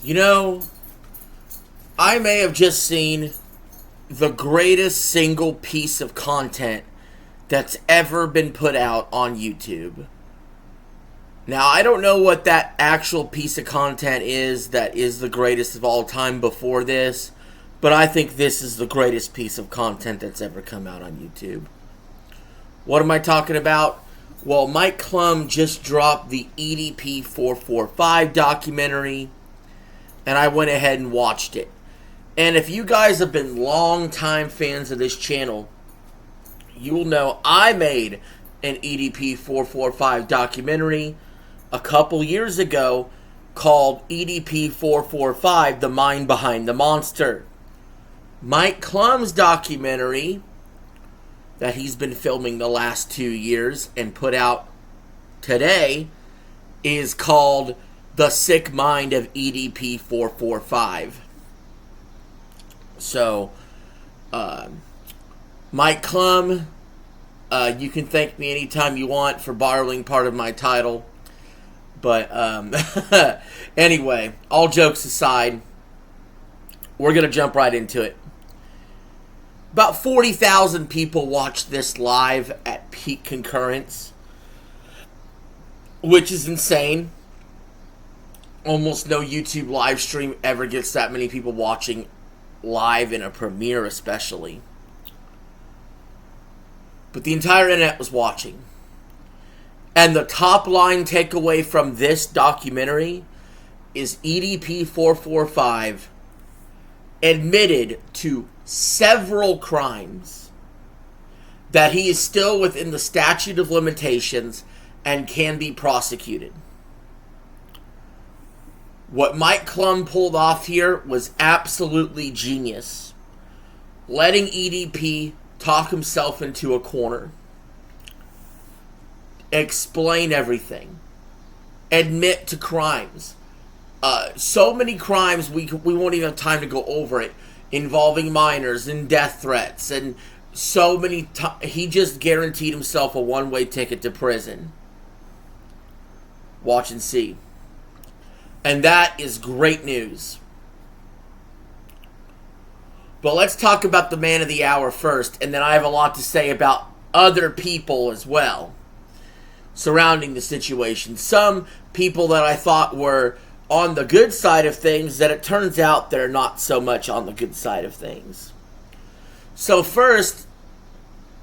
You know, I may have just seen the greatest single piece of content that's ever been put out on YouTube. Now, I don't know what that actual piece of content is that is the greatest of all time before this, but I think this is the greatest piece of content that's ever come out on YouTube. What am I talking about? Well, Mike Klum just dropped the EDP445 documentary, and I went ahead and watched it. And if you guys have been long-time fans of this channel, you will know I made an EDP445 documentary a couple years ago called EDP445, The Mind Behind the Monster. Mike Klum's documentary that he's been filming the last 2 years and put out today is called The Sick Mind of EDP445. So, Mike Klum, you can thank me anytime you want for borrowing part of my title. But, anyway, all jokes aside, we're going to jump right into it. About 40,000 people watched this live at peak concurrence, which is insane. Almost no YouTube live stream ever gets that many people watching live in a premiere especially. But the entire internet was watching. And the top line takeaway from this documentary is EDP445 admitted to several crimes that he is still within the statute of limitations and can be prosecuted. What Mike Klum pulled off here was absolutely genius. Letting EDP talk himself into a corner. Explain everything. Admit to crimes. So many crimes we won't even have time to go over it, involving minors and death threats and so many he just guaranteed himself a one-way ticket to prison. Watch and see. And that is great news. But let's talk about the man of the hour first, and then I have a lot to say about other people as well surrounding the situation. Some people that I thought were on the good side of things that it turns out they're not so much on the good side of things. So first,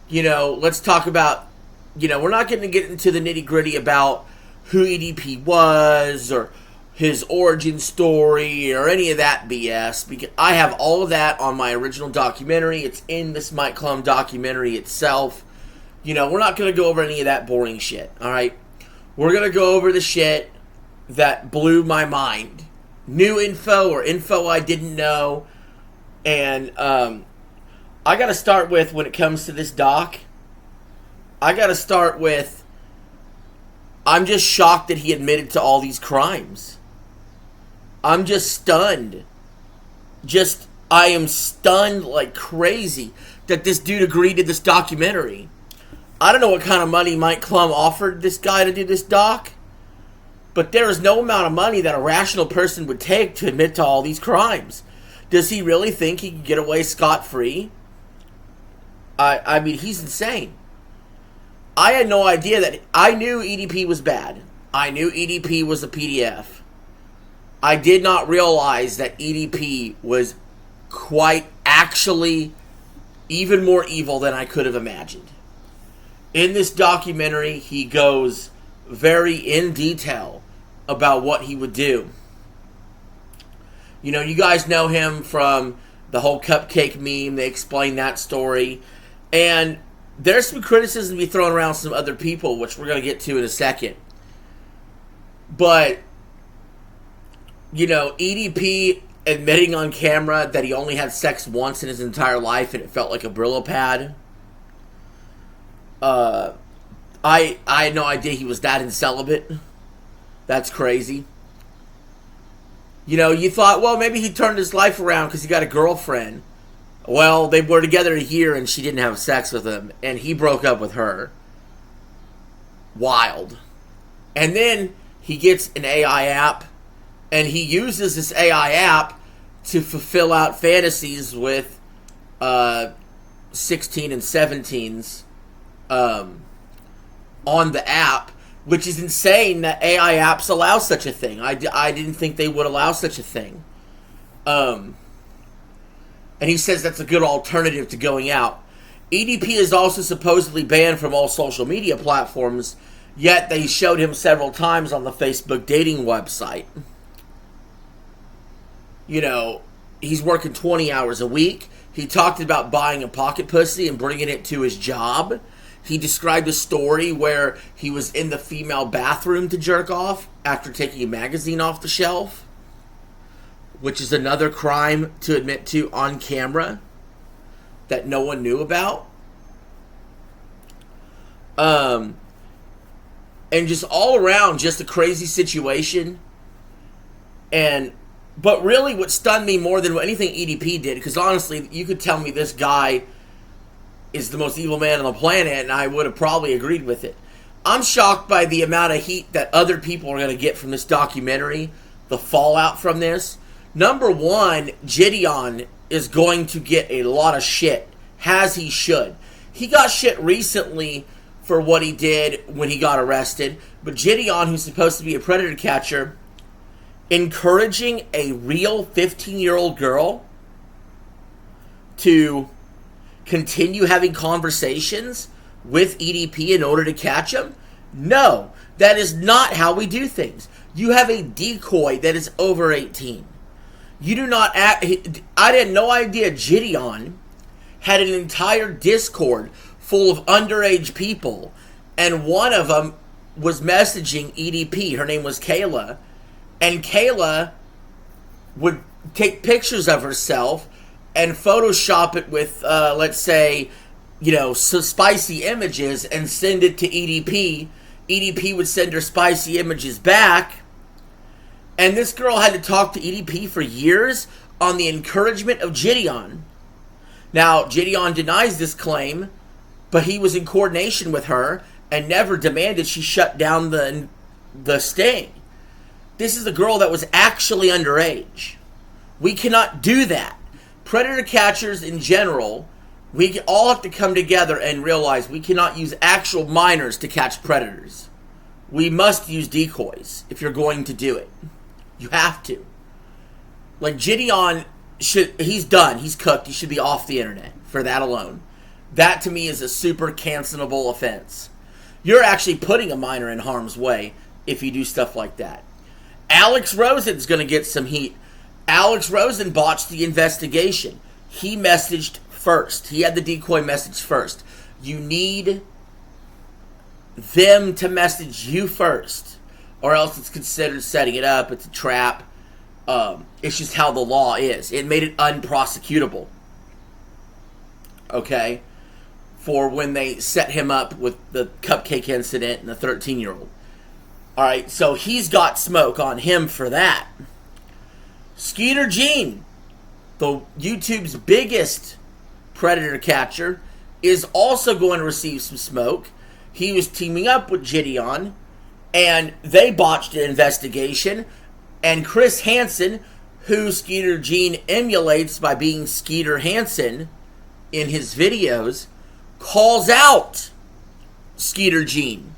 let's talk about, we're not going to get into the nitty-gritty about who EDP was or his origin story or any of that BS, because I have all of that on my original documentary. It's in this Mike Klum documentary itself. We're not going to go over any of that boring shit, all right? We're going to go over the shit that blew my mind. New info or info I didn't know. And I got to start with, when it comes to this doc, I got to start with, I'm just shocked that he admitted to all these crimes. I'm just stunned. I am stunned like crazy that this dude agreed to this documentary. I don't know what kind of money Mike Klum offered this guy to do this doc, but there is no amount of money that a rational person would take to admit to all these crimes. Does he really think he can get away scot-free? I mean, he's insane. I had no idea that... I knew EDP was bad. I knew EDP was a PDF. I did not realize that EDP was quite actually even more evil than I could have imagined. In this documentary, he goes very in detail about what he would do. You guys know him from the whole cupcake meme. They explain that story. And there's some criticism to be thrown around some other people, which we're going to get to in a second. But, EDP admitting on camera that he only had sex once in his entire life and it felt like a Brillo pad. I had no idea he was that celibate. That's crazy. You thought, well, maybe he turned his life around because he got a girlfriend. Well, they were together a year and she didn't have sex with him, and he broke up with her. Wild. And then he gets an AI app And he uses this AI app to fulfill out fantasies with 16 and 17s on the app, which is insane that AI apps allow such a thing. I didn't think they would allow such a thing. And he says that's a good alternative to going out. EDP is also supposedly banned from all social media platforms, yet they showed him several times on the Facebook dating website. You know, he's working 20 hours a week. He talked about buying a pocket pussy and bringing it to his job. He described a story where he was in the female bathroom to jerk off after taking a magazine off the shelf, which is another crime to admit to on camera that no one knew about. And just all around, just a crazy situation. But really what stunned me more than anything EDP did, because honestly, you could tell me this guy is the most evil man on the planet, and I would have probably agreed with it. I'm shocked by the amount of heat that other people are going to get from this documentary, the fallout from this. Number one, Gideon is going to get a lot of shit, as he should. He got shit recently for what he did when he got arrested, but Gideon, who's supposed to be a predator catcher, encouraging a real 15-year-old girl to continue having conversations with EDP in order to catch him? No, that is not how we do things. You have a decoy that is over 18. You do not act. I had no idea Gideon had an entire Discord full of underage people, and one of them was messaging EDP. Her name was Kayla, and Kayla would take pictures of herself and Photoshop it with, let's say, some spicy images and send it to EDP. EDP would send her spicy images back. And this girl had to talk to EDP for years on the encouragement of Gideon. Now, Gideon denies this claim, but he was in coordination with her and never demanded she shut down the sting. This is a girl that was actually underage. We cannot do that. Predator catchers in general, we all have to come together and realize we cannot use actual minors to catch predators. We must use decoys if you're going to do it. You have to. Like Gideon, he's done. He's cooked. He should be off the internet for that alone. That to me is a super cancelable offense. You're actually putting a minor in harm's way if you do stuff like that. Alex Rosen's going to get some heat. Alex Rosen botched the investigation. He messaged first. He had the decoy message first. You need them to message you first, or else it's considered setting it up. It's a trap. It's just how the law is. It made it unprosecutable. Okay? For when they set him up with the cupcake incident and the 13-year-old. Alright, so he's got smoke on him for that. Skeeter Jean, the YouTube's biggest predator catcher, is also going to receive some smoke. He was teaming up with Gideon, and they botched an investigation. And Chris Hansen, who Skeeter Jean emulates by being Skeeter Hansen in his videos, calls out Skeeter Jean.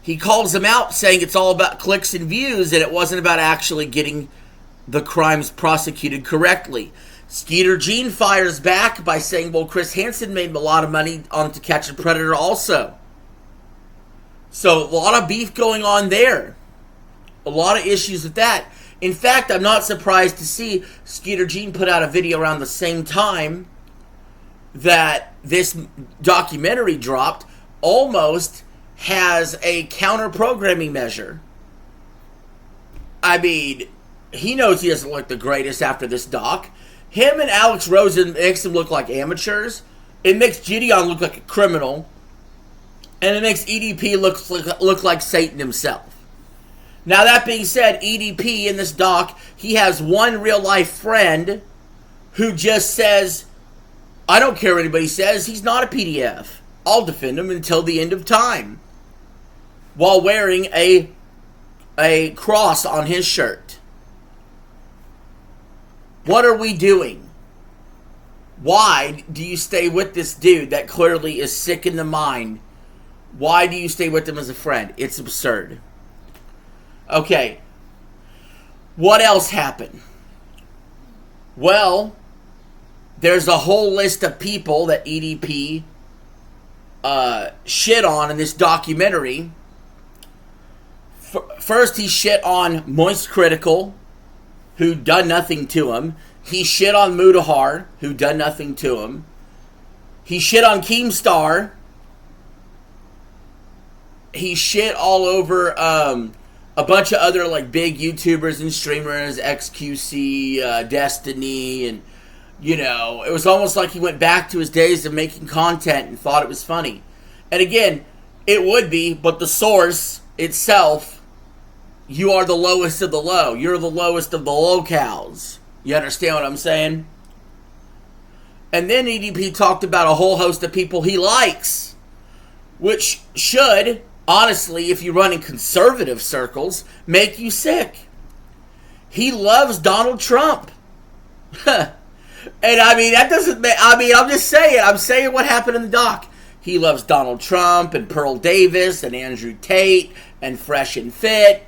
He calls him out saying it's all about clicks and views and it wasn't about actually getting the crimes prosecuted correctly. Skeeter Jean fires back by saying, well, Chris Hansen made a lot of money on To Catch a Predator also. So a lot of beef going on there. A lot of issues with that. In fact, I'm not surprised to see Skeeter Jean put out a video around the same time that this documentary dropped, almost has a counter-programming measure. I mean, he knows he doesn't look the greatest after this doc. Him and Alex Rosen makes him look like amateurs. It makes Gideon look like a criminal. And it makes EDP look like Satan himself. Now, that being said, EDP in this doc, he has one real-life friend who just says, I don't care what anybody says, he's not a PDF. I'll defend him until the end of time. While wearing a a cross on his shirt. What are we doing? Why do you stay with this dude that clearly is sick in the mind? Why do you stay with him as a friend? It's absurd. Okay. What else happened? Well, there's a whole list of people that EDP shit on in this documentary. First, he shit on Moist Critical, who done nothing to him. He shit on Mudahar, who done nothing to him. He shit on Keemstar. He shit all over a bunch of other like big YouTubers and streamers, XQC, Destiny, and you know, it was almost like he went back to his days of making content and thought it was funny. And again, it would be, but the source itself, you are the lowest of the low. You're the lowest of the locals. You understand what I'm saying? And then EDP talked about a whole host of people he likes, which should, honestly, if you run in conservative circles, make you sick. He loves Donald Trump. And I mean, that doesn't make, I mean, I'm saying what happened in the doc. He loves Donald Trump and Pearl Davis and Andrew Tate and Fresh and Fit.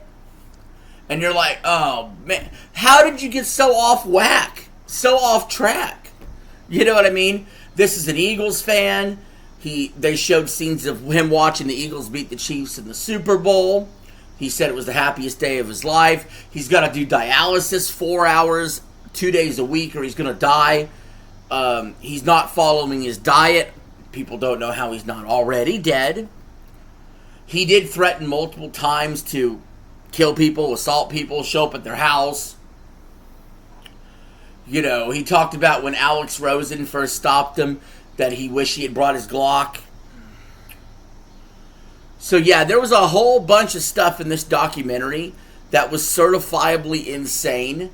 And you're like, oh man, how did you get so off whack? So off track? You know what I mean? This is an Eagles fan. They showed scenes of him watching the Eagles beat the Chiefs in the Super Bowl. He said it was the happiest day of his life. He's got to do dialysis 4 hours, 2 days a week, or he's going to die. He's not following his diet. People don't know how he's not already dead. He did threaten multiple times to kill people, assault people, show up at their house. You know, he talked about when Alex Rosen first stopped him, that he wished he had brought his Glock. So yeah, there was a whole bunch of stuff in this documentary that was certifiably insane.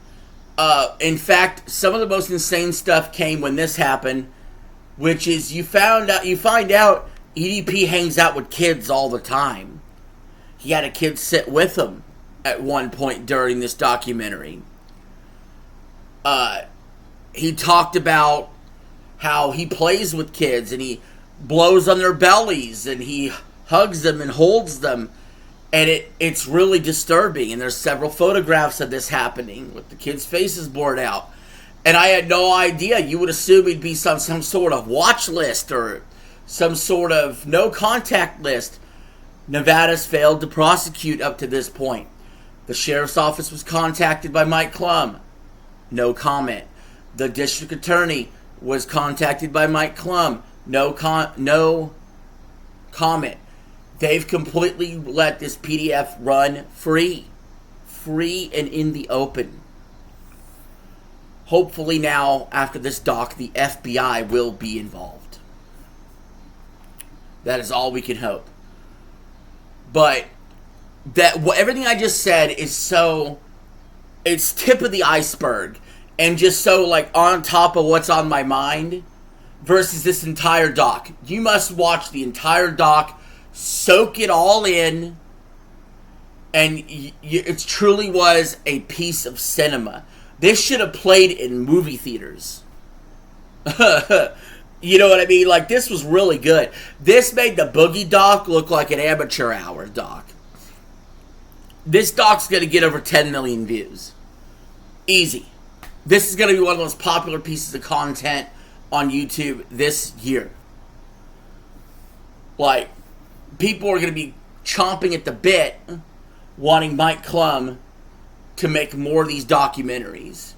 In fact, some of the most insane stuff came when this happened, which is you find out EDP hangs out with kids all the time. He had a kid sit with him at one point during this documentary. He talked about how he plays with kids and he blows on their bellies and he hugs them and holds them, and it's really disturbing. And there's several photographs of this happening with the kids' faces blurred out. And I had no idea. You would assume it'd be some sort of watch list or some sort of no contact list. Nevada's failed to prosecute up to this point. The sheriff's office was contacted by Mike Klum. No comment. The district attorney was contacted by Mike Klum. No comment. They've completely let this PDF run free and in the open. Hopefully now, after this doc, the FBI will be involved. That is all we can hope. But everything I just said is it's tip of the iceberg and just so like on top of what's on my mind versus this entire doc. You must watch the entire doc, soak it all in, and it truly was a piece of cinema. This should have played in movie theaters. You know what I mean? Like, this was really good. This made the Boogie doc look like an amateur hour doc. This doc's going to get over 10 million views. Easy. This is going to be one of the most popular pieces of content on YouTube this year. Like, people are going to be chomping at the bit wanting Mike Klum to make more of these documentaries.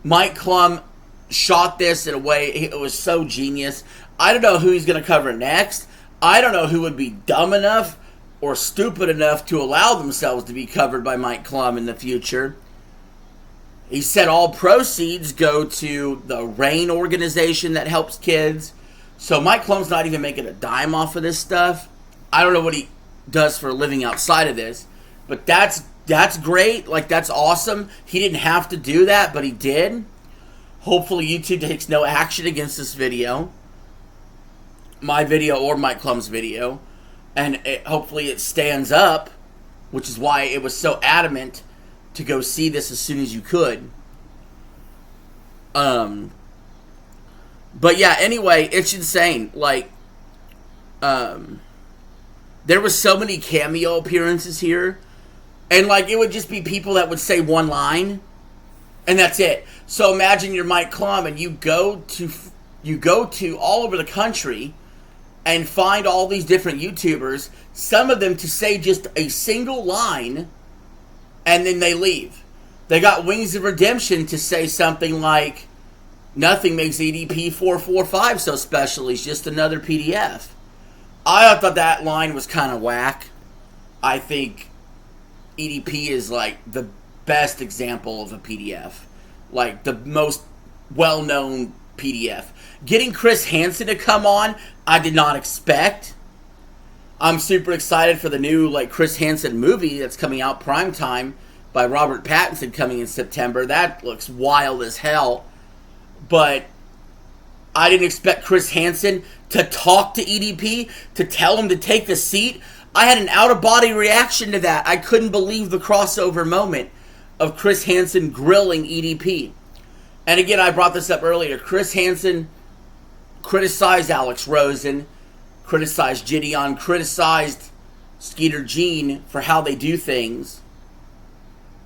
Mike Klum shot this in a way, it was so genius. I don't know who he's going to cover next. I don't know who would be dumb enough or stupid enough to allow themselves to be covered by Mike Klum in the future. He said all proceeds go to the RAIN organization that helps kids. So Mike Klum's not even making a dime off of this stuff. I don't know what he does for a living outside of this, but that's great. Like, that's awesome. He didn't have to do that, but he did. Hopefully YouTube takes no action against this video. My video or Mike Klum's video. And hopefully it stands up which is why it was so adamant to go see this as soon as you could. But yeah, anyway, it's insane. Like, there was so many cameo appearances here, and like it would just be people that would say one line, and that's it. So imagine you're Mike Klum, and you go to all over the country and find all these different YouTubers, some of them to say just a single line, and then they leave. They got Wings of Redemption to say something like, "Nothing makes EDP445 so special. He's just another PDF." I thought that line was kind of whack. I think EDP is like the best example of a PDF. Like the most well-known PDF. Getting Chris Hansen to come on, I did not expect. I'm super excited for the new like Chris Hansen movie that's coming out primetime by Robert Pattinson coming in September. That looks wild as hell. But I didn't expect Chris Hansen to talk to EDP, to tell him to take the seat. I had an out-of-body reaction to that. I couldn't believe the crossover moment of Chris Hansen grilling EDP. And again, I brought this up earlier. Chris Hansen criticized Alex Rosen, criticized Gideon, criticized Skeeter Jean for how they do things.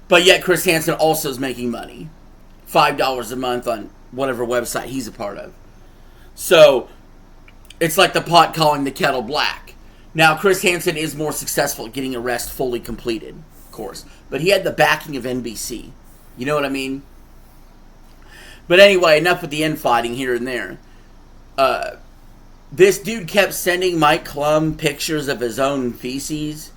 But yet Chris Hansen also is making money. $5 a month on whatever website he's a part of. So, it's like the pot calling the kettle black. Now, Chris Hansen is more successful at getting Arrest fully completed, of course. But he had the backing of NBC. You know what I mean? But anyway, enough with the infighting here and there. This dude kept sending Mike Klum pictures of his own feces.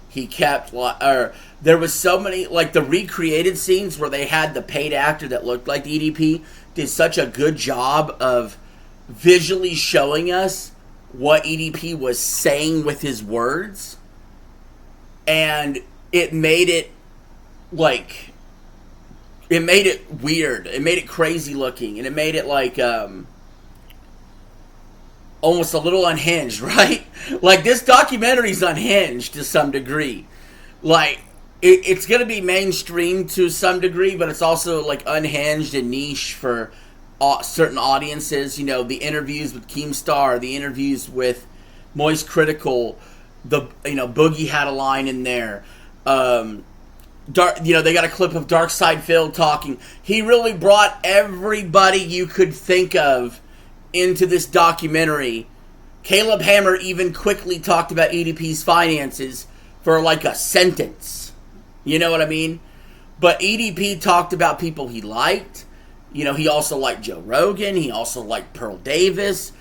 He kept, there was so many, like the recreated scenes where they had the paid actor that looked like EDP did such a good job of visually showing us what EDP was saying with his words. And it made it, like, it made it weird. It made it crazy looking. And it made it, like, almost a little unhinged, right? Like, this documentary's unhinged to some degree. Like, it's going to be mainstream to some degree, but it's also, like, unhinged and niche for certain audiences. You know, the interviews with Keemstar, the interviews with Moist Critical, Boogie had a line in there. They got a clip of Dark Side Phil talking. He really brought everybody you could think of into this documentary. Caleb Hammer even quickly talked about EDP's finances for like a sentence. You know what I mean? But EDP talked about people he liked. You know, he also liked Joe Rogan. He also liked Pearl Davis.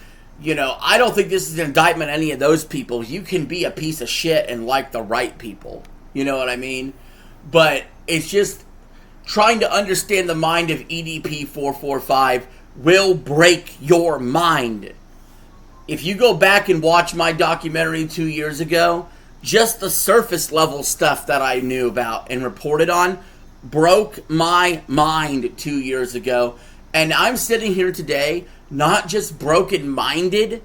You know, I don't think this is an indictment on any of those people. You can be a piece of shit and like the right people. You know what I mean? But it's just trying to understand the mind of EDP445 will break your mind. If you go back and watch my documentary 2 years ago, just the surface level stuff that I knew about and reported on broke my mind 2 years ago. And I'm sitting here today not just broken-minded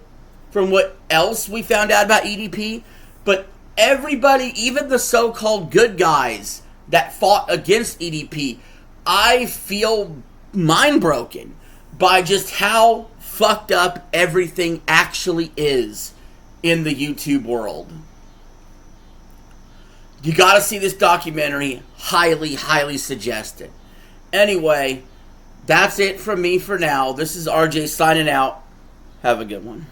from what else we found out about EDP, but everybody, even the so-called good guys that fought against EDP, I feel mind-broken by just how fucked up everything actually is in the YouTube world. You gotta see this documentary. Highly, highly suggested. Anyway, that's it from me for now. This is RJ signing out. Have a good one.